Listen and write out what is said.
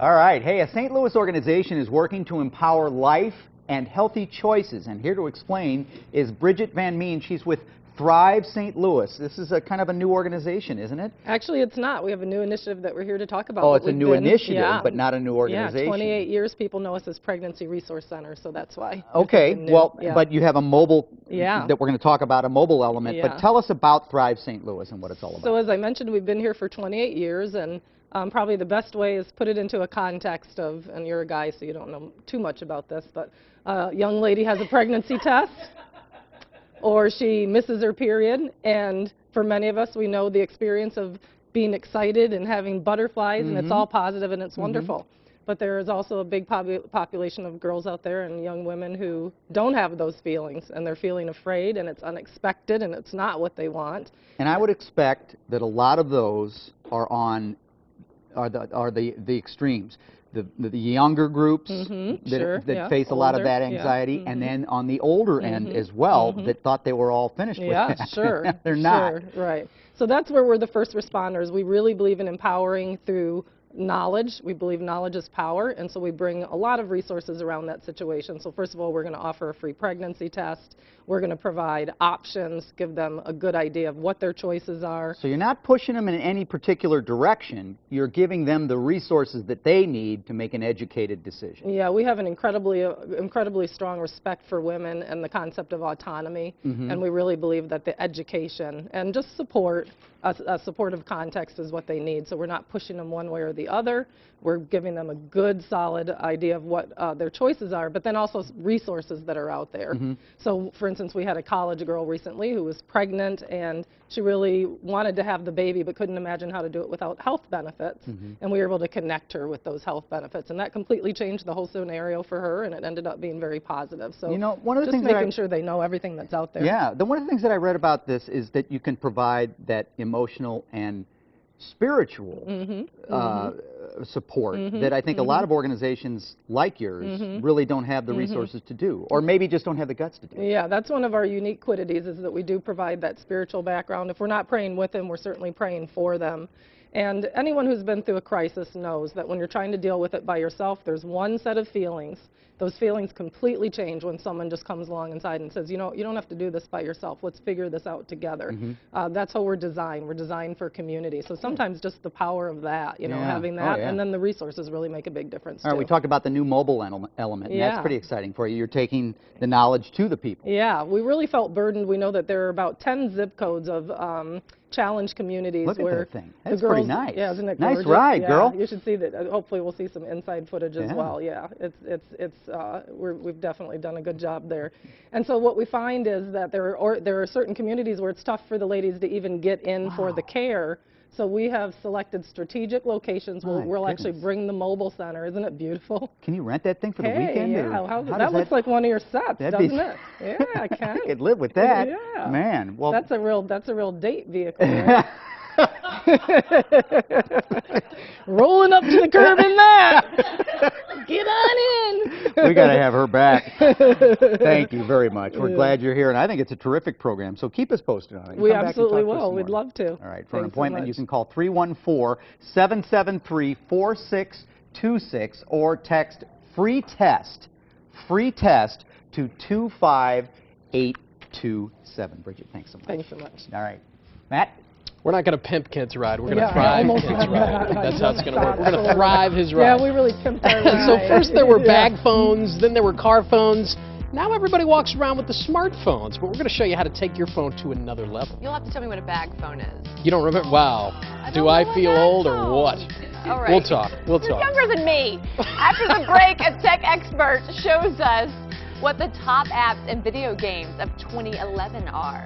All right. Hey, a St. Louis organization is working to empower life and healthy choices. And here to explain is Bridget VanMeans. She's with Thrive St. Louis. This is a kind of a new organization, isn't it? Actually, it's not. We have a new initiative that we're here to talk about. Oh, it's a new initiative, but not a new organization. Yeah, 28 years people know us as Pregnancy Resource Center, so that's why. Okay, well, but you have a mobile that we're going to talk about, a mobile element. But tell us about Thrive St. Louis and what it's all about. So as I mentioned, we've been here for 28 years, and probably the best way is put it into a context of, and you're a guy, so you don't know too much about this, but a young lady has a pregnancy test, or she misses her period, and for many of us, we know the experience of being excited and having butterflies, and it's all positive and it's wonderful. But there is also a big population of girls out there and young women who don't have those feelings, and they're feeling afraid, and it's unexpected, and it's not what they want. And I would expect that a lot of those are the extremes. The younger groups that face a lot of that anxiety, and then on the older end as well, that thought they were all finished with that. Sure. They're not. Right. So that's where we're the first responders. We really believe in empowering through knowledge. We believe knowledge is power, and so we bring a lot of resources around that situation. So first of all, we're going to offer a free pregnancy test. We're going to provide options, give them a good idea of what their choices are. So you're not pushing them in any particular direction. You're giving them the resources that they need to make an educated decision. Yeah, we have an incredibly strong respect for women and the concept of autonomy, and we really believe that the education and just support, a supportive context is what they need. So we're not pushing them one way or the other. We're giving them a good, solid idea of what their choices are, but then also resources that are out there. So, for instance, we had a college girl recently who was pregnant, and she really wanted to have the baby but couldn't imagine how to do it without health benefits. And we were able to connect her with those health benefits, and that completely changed the whole scenario for her, and it ended up being very positive. So, you know, one of the things making sure they know everything that's out there. Yeah, one of the things that I read about this is that you can provide that emotional and spiritual support that I think a lot of organizations like yours really don't have the resources to do, or maybe just don't have the guts to do. Yeah, that's one of our unique qualities, is that we do provide that spiritual background. If we're not praying with them, we're certainly praying for them. And anyone who's been through a crisis knows that when you're trying to deal with it by yourself, there's one set of feelings. Those feelings completely change when someone just comes along inside and says, you know, you don't have to do this by yourself. Let's figure this out together. That's how we're designed. We're designed for community. So sometimes just the power of that, you know, having that, and then the resources really make a big difference. All right, we talked about the new mobile element, and that's pretty exciting for you. You're taking the knowledge to the people. Yeah, we really felt burdened. We know that there are about 10 zip codes of challenged communities. Look where at that thing. That's pretty nice. Yeah, isn't it Nice gorgeous? ride, girl. You should see that. Hopefully we'll see some inside footage as well. Yeah, we've definitely done a good job there. And so what we find is that there are certain communities where it's tough for the ladies to even get in for the care. So we have selected strategic locations where we'll actually bring the mobile center. Isn't it beautiful? Can you rent that thing for the weekend? Yeah, that looks like one of your sets, doesn't it? Yeah, I can. I could live with that. Yeah. Man, well, that's a real date vehicle. Right? Rolling up to the curb in that. Get on in. We got to have her back. Thank you very much. We're glad you're here, and I think it's a terrific program, so keep us posted on it. We absolutely will. We'd love to. All right. For an appointment, you can call 314-773-4626 or text free test to 25827. Bridget, thanks so much. Thanks so much. All right. Matt? We're not going to pimp Kid's ride. We're going to thrive Kid's ride. That's how it's going to work. We're going to thrive his ride. Yeah, we really pimped our ride. So first there were bag phones, then there were car phones. Now everybody walks around with the smartphones, but we're going to show you how to take your phone to another level. You'll have to tell me what a bag phone is. You don't remember? Wow. Do I feel old or what? All right. We'll talk. We'll Who's talk. younger than me? After the break, a tech expert shows us what the top apps and video games of 2011 are.